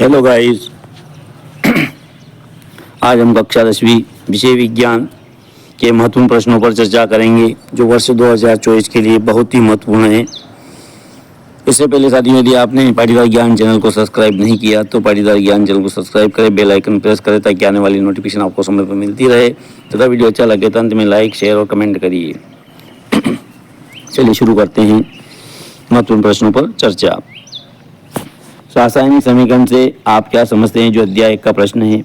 Hello guys. आज हम कक्षा 10वीं विषय विज्ञान के महत्वपूर्ण प्रश्नों पर चर्चा करेंगे जो वर्ष 2024 के लिए बहुत ही महत्वपूर्ण है। इससे पहले साथियों, यदि आपने पाटीदार ज्ञान चैनल को सब्सक्राइब नहीं किया तो पाटीदार ज्ञान चैनल को सब्सक्राइब करें, बेल आइकन प्रेस करें ताकि आने वाली नोटिफिकेशन आपको समय पर मिलती रहे तथा वीडियो अच्छा लगे तो अंत में लाइक, शेयर और कमेंट करिए। चलिए शुरू करते हैं महत्वपूर्ण प्रश्नों पर चर्चा। रासायनिक समीकरण से आप क्या समझते हैं, जो अध्याय 1 का प्रश्न है।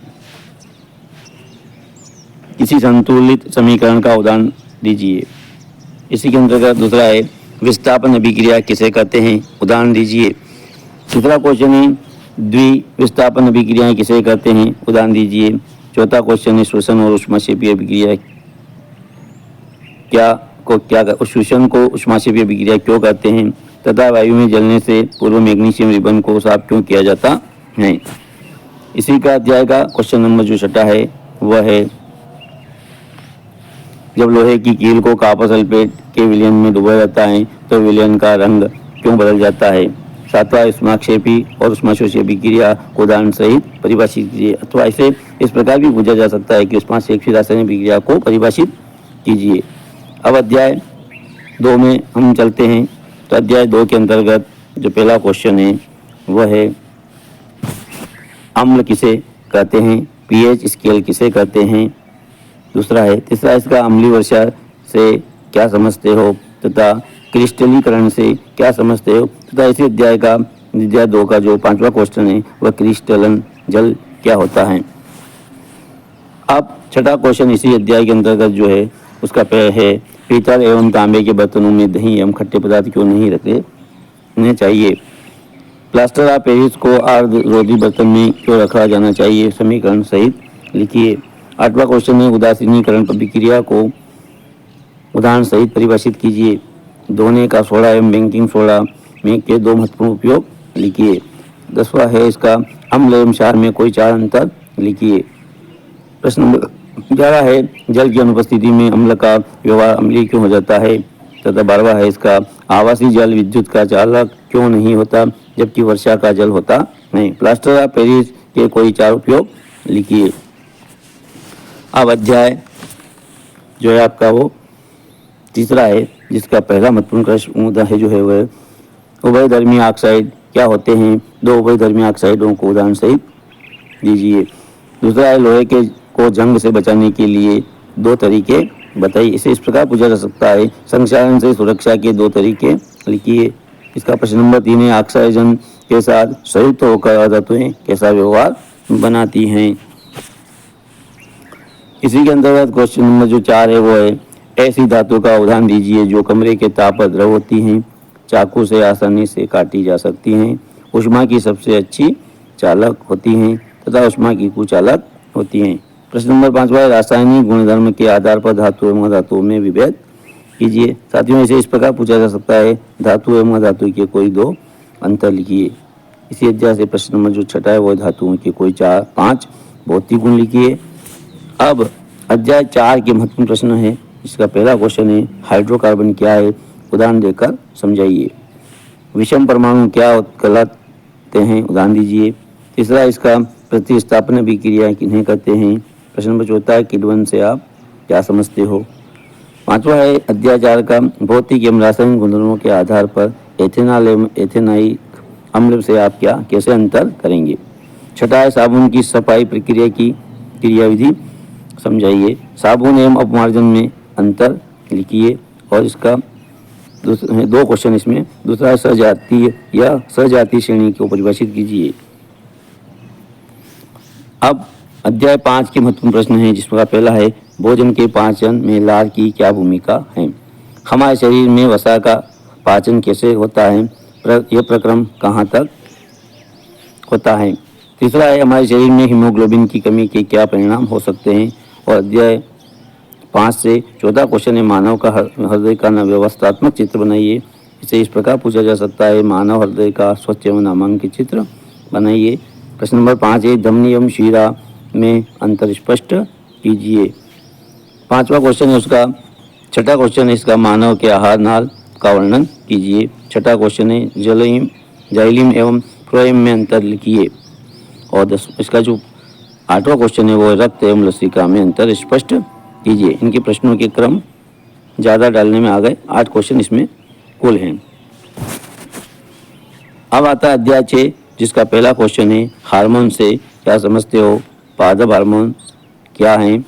किसी संतुलित समीकरण का उदाहरण दीजिए। इसी के अंतर्गत दूसरा है विस्थापन अभिक्रिया किसे कहते हैं, उदाहरण दीजिए। तीसरा क्वेश्चन है द्विविस्थापन अभिक्रियाएं किसे कहते हैं, उदाहरण दीजिए। चौथा क्वेश्चन है श्वसन और ऊष्माक्षेपीय अभिक्रिया श्वसन को ऊष्माक्षेपीय अभिक्रिया क्यों कहते हैं तथा वायु में जलने से पूर्व मैग्नीशियम रिबन को साफ क्यों किया जाता है। इसी का अध्याय का क्वेश्चन नंबर जो 6 है वह है जब लोहे की कील को कॉपर सल्फेट के विलयन में डुबाया जाता है तो विलयन का रंग क्यों बदल जाता है। 7वां ऊष्माक्षेपी और ऊष्माशोषी अभिक्रिया को उदाहरण सहित परिभाषित कीजिए। अथवा इसे इस प्रकार भी पूछा जा सकता है कि ऊष्माक्षेपी रासायनिक अभिक्रिया को परिभाषित कीजिए। अब अध्याय 2 में हम चलते हैं। तो अध्याय 2 के अंतर्गत जो पहला क्वेश्चन है वह है अम्ल किसे कहते हैं, पीएच स्केल किसे कहते हैं। दूसरा है तीसरा इसका अम्लीय वर्षा से क्या समझते हो तथा क्रिस्टलीकरण से क्या समझते हो तथा इसी अध्याय 2 का जो 5वां क्वेश्चन है वह क्रिस्टलन जल क्या होता है। अब 6ठा क्वेश्चन इसी अध्याय के अंतर्गत जो है उसका है पीतल एवं तांबे के बर्तनों में दही एवं खट्टे पदार्थ क्यों नहीं रखने चाहिए। प्लास्टर ऑफ पेरिस को आर्द्ररोधी बर्तन में क्यों रखा जाना चाहिए, समीकरण सहित लिखिए। 8वां क्वेश्चन है उदासीनीकरण प्रक्रिया को उदाहरण सहित परिभाषित कीजिए। धोने का सोडा एवं बेकिंग सोडा में के 2 महत्वपूर्ण उपयोग लिखिए। 10वां है इसका अम्ल एवं क्षार में कोई 4 अंतर लिखिए। प्रश्न नंबर 11 है जल की अनुपस्थिति में अम्ल का व्यवहार अम्लीय क्यों हो जाता है तथा 12वां है इसका आवासीय जल विद्युत का चालक क्यों नहीं होता जबकि वर्षा का जल होता नहीं। प्लास्टर ऑफ पेरिस के कोई 4 उपयोग लिखिए। अब अध्याय जो है आपका वो तीसरा है जिसका पहला महत्वपूर्ण प्रश्न मुद्दा है जो है वह उभयधर्मी ऑक्साइड क्या होते हैं। 2 उभयधर्मी ऑक्साइडों को उदाहरण सहित दीजिए। दूसरा है लोहे के को जंग से बचाने के लिए 2 तरीके बताइए। इसे इस प्रकार पूछा जा सकता है संक्षारण से सुरक्षा के 2 तरीके लिखिए। इसका प्रश्न नंबर 3 है ऑक्सीजन के साथ संयुक्त होकर अधातुएं कैसा व्यवहार बनाती हैं। इसी के अंतर्गत क्वेश्चन नंबर जो 4 है वो है ऐसी धातु का उदाहरण दीजिए जो कमरे के ताप पर द्रव होती हैं, चाकू से आसानी से काटी जा सकती हैं, ऊष्मा की सबसे अच्छी चालक होती हैं तथा ऊष्मा की कुचालक होती हैं। प्रश्न नंबर 5वां रासायनिक गुणधर्म के आधार पर धातु एवं अधातु में विभेद कीजिए। साथियों इसे इस प्रकार पूछा जा सकता है धातु एवं अधातु के कोई 2 अंतर लिखिए। इसी अध्याय से प्रश्न नंबर जो 6 है वो धातुओं के कोई 5 भौतिक गुण लिखिए। अब अध्याय 4 के महत्वपूर्ण प्रश्न है। इसका पहला क्वेश्चन है हाइड्रोकार्बन क्या है, उदाहरण देकर समझाइए। विषम परमाणु क्या कहलाते हैं, उदाहरण दीजिए। तीसरा इसका प्रतिस्थापन अभिक्रिया किन्हें कहते हैं। प्रश्न नंबर 4 किण्वन से आप क्या समझते हो। 5वां है अध्याय 4 का भौतिक एवं रासायनिक गुणधर्मों के आधार पर एथेनॉल एवं एथेनाइक अम्ल से आप क्या कैसे अंतर करेंगे। 6ठा है साबुन की सफाई प्रक्रिया की क्रियाविधि समझाइए। साबुन एवं अपमार्जन में अंतर लिखिए। और इसका 2 क्वेश्चन इसमें। दूसरा है सजातीय या सजातीय श्रेणी को परिभाषित कीजिए। अब अध्याय 5 के महत्वपूर्ण प्रश्न है जिसका पहला है भोजन के पाचन में लार की क्या भूमिका है। हमारे शरीर में वसा का पाचन कैसे होता है, यह प्रक्रम कहाँ तक होता है। तीसरा है हमारे शरीर में हीमोग्लोबिन की कमी के क्या परिणाम हो सकते हैं। और अध्याय 5 से 14 क्वेश्चन है मानव का हृदय का व्यवस्थात्मक चित्र बनाइए। इसे इस प्रकार पूछा जा सकता है मानव हृदय का स्वच्छ एवं नामांकित चित्र बनाइए। प्रश्न नंबर 5 है धमनी एवं शीरा में अंतर स्पष्ट कीजिए। 5वां क्वेश्चन है उसका 6ठा क्वेश्चन है इसका मानव के आहार नाल का वर्णन कीजिए। 6ठा क्वेश्चन है जाइलिम एवं फ्लोएम में अंतर लिखिए। और इसका जो 8वां क्वेश्चन है वो है रक्त एवं लसिका में अंतर स्पष्ट कीजिए। इनके प्रश्नों के क्रम ज़्यादा डालने में आ गए, 8 क्वेश्चन इसमें कुल हैं। अब आता है अध्याय 6 जिसका पहला क्वेश्चन है हार्मोन से क्या समझते हो। पादप हार्मोन क्या हैं,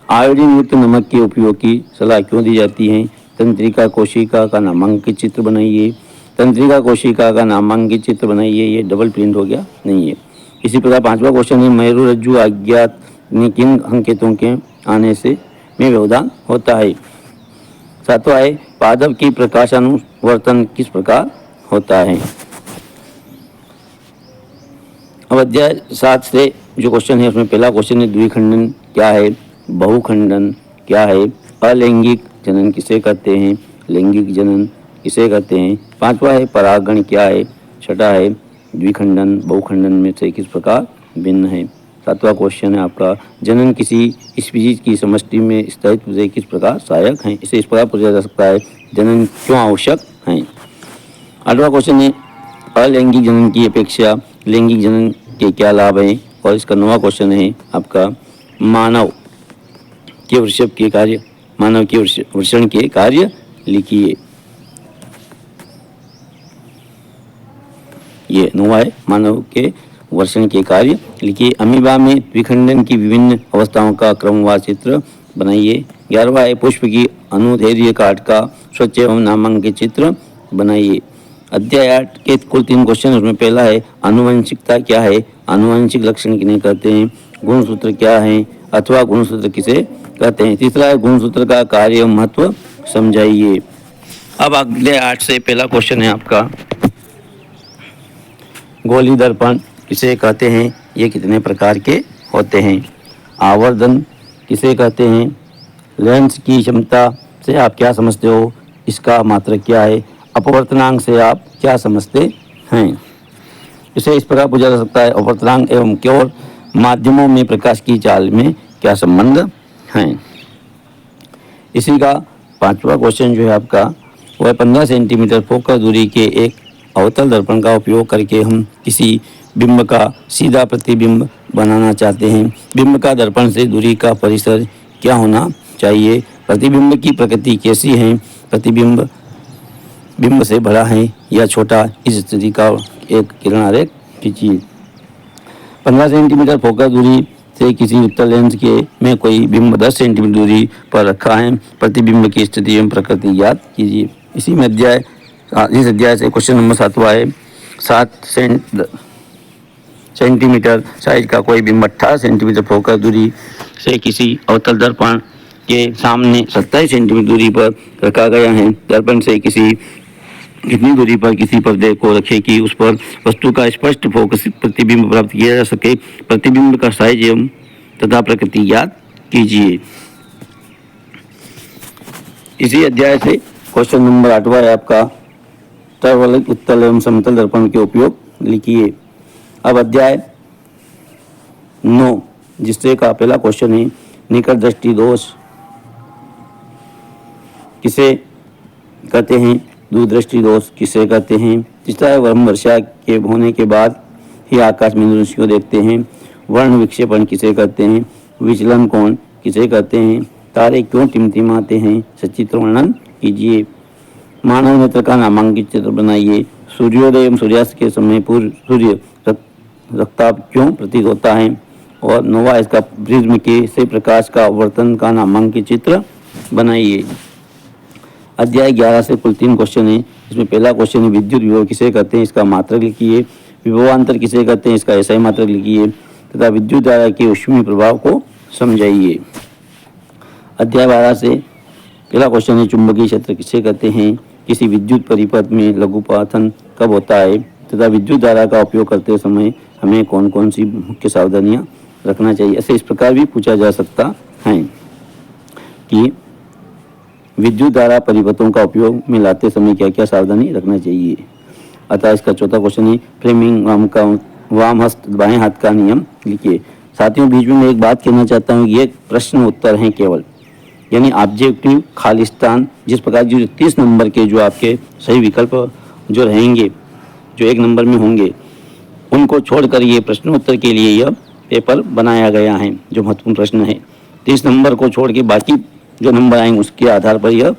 आयोडीन युक्त नमक के उपयोग की सलाह क्यों दी जाती है, तंत्रिका कोशिका का नामांकित चित्र बनाइए। तंत्रिका कोशिका का नामांकित चित्र बनाइए, ये डबल प्रिंट हो गया नहीं है। इसी प्रकार 5वां क्वेश्चन है मेरुरज्जु अज्ञात में किन संकेतों के आने से में व्यवधान होता है। 7वां है पादप की प्रकाशानुवर्तन किस प्रकार होता है। अब अध्याय 7 से जो क्वेश्चन है उसमें पहला क्वेश्चन है द्विखंडन क्या है, बहुखंडन क्या है, अलैंगिक जनन किसे कहते हैं, लैंगिक जनन किसे कहते हैं। 5वां है परागण क्या है। 6वां है द्विखंडन बहुखंडन में से किस प्रकार भिन्न है। 7वां क्वेश्चन है आपका जनन किसी स्पीशीज की समष्टि में स्थायित्व से किस प्रकार सहायक है। इसे इस प्रकार पूछा जा सकता है जनन क्यों आवश्यक है। 8वां क्वेश्चन है अलैंगिक जनन की अपेक्षा लैंगिक जनन के क्या लाभ हैं। और इसका 9वां क्वेश्चन है आपका मानव के वृषभ के कार्य, मानव के वृषण के कार्य लिखिए। ये 9वां है मानव के वर्षण के कार्य लिखिए। अमीबा में द्विखंडन की विभिन्न अवस्थाओं का क्रमवार चित्र बनाइए। 11वां है पुष्प की अनुदैर्घ्य काट का स्वच्छ एवं नामांकित चित्र बनाइए। अध्याय 8 के कुल 3 क्वेश्चन उसमें पहला है आनुवंशिकता क्या है, आनुवंशिक लक्षण किन्हें कहते हैं, गुणसूत्र क्या है अथवा गुणसूत्र किसे कहते हैं। तीसरा है गुणसूत्र का कार्य एवं महत्व समझाइए। अब अगले 8 से पहला क्वेश्चन है आपका गोली दर्पण किसे कहते हैं, ये कितने प्रकार के होते हैं। आवर्धन किसे कहते हैं, लेंस की क्षमता से आप क्या समझते हो, इसका मात्रक क्या है, अपवर्तनांक से आप क्या समझते हैं। इसे इस प्रकार पूछा जा सकता है अपवर्तनांक एवं क्योर माध्यमों में प्रकाश की चाल में क्या संबंध हैं। इसी का 5वां क्वेश्चन जो है आपका वह 15 सेंटीमीटर फोकस दूरी के एक अवतल दर्पण का उपयोग करके हम किसी बिंब का सीधा प्रतिबिंब बनाना चाहते हैं। बिंब का दर्पण से दूरी का परिसर क्या होना चाहिए, प्रतिबिंब की प्रकृति कैसी है, प्रतिबिंब बिंब से बड़ा है या छोटा, इस स्थिति का एक किरण आरेख खींचिए। 15 सेंटीमीटर फोकस दूरी से किसी उत्तल लेंस के में कोई बिंब 10 सेंटीमीटर दूरी पर रखा है, प्रतिबिंब की स्थिति एवं प्रकृति याद कीजिए। इसी में इस अध्याय से क्वेश्चन नंबर 7वां है 7 सेंटीमीटर साइज का कोई बिंब 18 सेंटीमीटर फोकस दूरी से किसी अवतल दर्पण के सामने 27 सेंटीमीटर दूरी पर रखा गया है। दर्पण से कितनी दूरी पर किसी पर्दे को रखे कि उस पर वस्तु का स्पष्ट फोकस प्रतिबिंब प्राप्त किया जा सके, प्रतिबिंब का साइज एवं तथा प्रकृति याद कीजिए। इसी अध्याय से क्वेश्चन नंबर 8वां है आपका तरवलक उत्तल एवं समतल दर्पण के उपयोग लिखिए। अब अध्याय 9 जिससे का पहला क्वेश्चन है निकट दृष्टि दोष किसे कहते हैं, दूरदृष्टि दोष किसे कहते हैं। तीसरा है वर्ण वर्षा के होने के बाद ही आकाश में दृश्य को देखते हैं, वर्ण विक्षेपण किसे कहते हैं, विचलन कोण किसे कहते हैं, तारे क्यों टिमटिमाते हैं, सचित्र वर्णन कीजिए। मानव नेत्र का नामांकित चित्र बनाइए। सूर्योदय एवं सूर्यास्त के समय पूर्व सूर्य रक्ताभ क्यों प्रतीत होता है। और 9वां इसका प्रिज्म के से प्रकाश का आवर्तन का नामांकित चित्र बनाइए। अध्याय 11 से कुल 3 क्वेश्चन है। इसमें पहला क्वेश्चन है विद्युत विभव किसे कहते हैं, इसका मात्रक लिखिए। विभवांतर किसे कहते हैं, इसका एसआई मात्रक लिखिए तथा विद्युत धारा के ऊष्मीय प्रभाव को समझाइए। अध्याय 12 से पहला क्वेश्चन है चुंबकीय क्षेत्र किसे कहते हैं, किसी विद्युत परिपथ में लघुपातन कब होता है तथा विद्युत धारा का उपयोग करते समय हमें कौन कौन सी मुख्य सावधानियां रखना चाहिए। ऐसे इस प्रकार भी पूछा जा सकता है कि विद्युत धारा परिपथों का उपयोग में लाते समय क्या क्या सावधानी रखना चाहिए। अतः इसका चौथा क्वेश्चन है फ्रेमिंग वाम हस्त बाएं हाथ का नियम लिखिए। साथियों बीच में मैं एक बात कहना चाहता हूँ, ये प्रश्न उत्तर हैं केवल, यानी ऑब्जेक्टिव खालिस्तान जिस प्रकार जो 30 नंबर के जो आपके सही विकल्प जो रहेंगे जो 1 नंबर में होंगे उनको छोड़कर ये प्रश्नोत्तर के लिए यह पेपर बनाया गया है। जो महत्वपूर्ण प्रश्न है 30 नंबर को छोड़ के बाकी जो नंबर आएंगे उसके आधार पर यह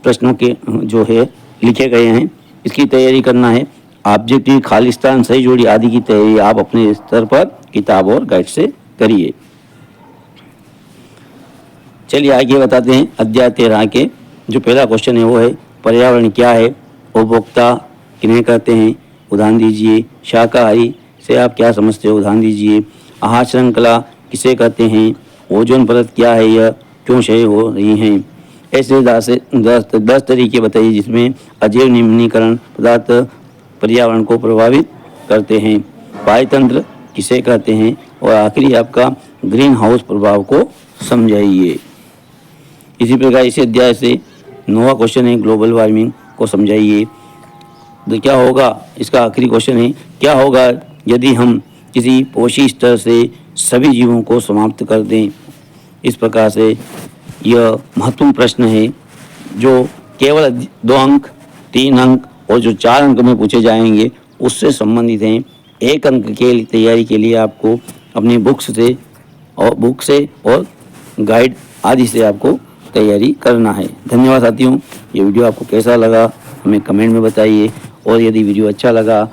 प्रश्नों के जो है लिखे गए हैं। इसकी तैयारी करना है। ऑब्जेक्टिव, खालिस्तान, सही जोड़ी आदि की तैयारी आप अपने स्तर पर किताब और गाइड से करिए। चलिए आगे बताते हैं अध्याय 13 के जो पहला क्वेश्चन है वो है पर्यावरण क्या है, उपभोक्ता किन्हें कहते हैं, उदाहरण दीजिए। शाकाहारी से आप क्या समझते हो, उदाहरण दीजिए। आहार श्रृंखला किसे कहते हैं, ओजोन परत क्या है, यह क्यों क्षय हो रही हैं। ऐसे 10 तरीके बताइए जिसमें अजैव निम्नीकरण पदार्थ पर्यावरण को प्रभावित करते हैं। वायुतंत्र किसे कहते हैं, और आखिरी आपका ग्रीन हाउस प्रभाव को समझाइए। इसी प्रकार इस अध्याय से 9वां क्वेश्चन है ग्लोबल वार्मिंग को समझाइए। तो क्या होगा, इसका आखिरी क्वेश्चन है क्या होगा यदि हम किसी पोषी स्तर से सभी जीवों को समाप्त कर दें। इस प्रकार से यह महत्वपूर्ण प्रश्न है जो केवल 2 अंक, 3 अंक और जो 4 अंक में पूछे जाएंगे उससे संबंधित हैं। 1 अंक के तैयारी के लिए आपको अपनी बुक से और गाइड आदि से आपको तैयारी करना है। धन्यवाद साथियों। ये वीडियो आपको कैसा लगा हमें कमेंट में बताइए, और यदि वीडियो अच्छा लगा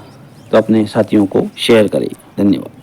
तो अपने साथियों को शेयर करें। धन्यवाद।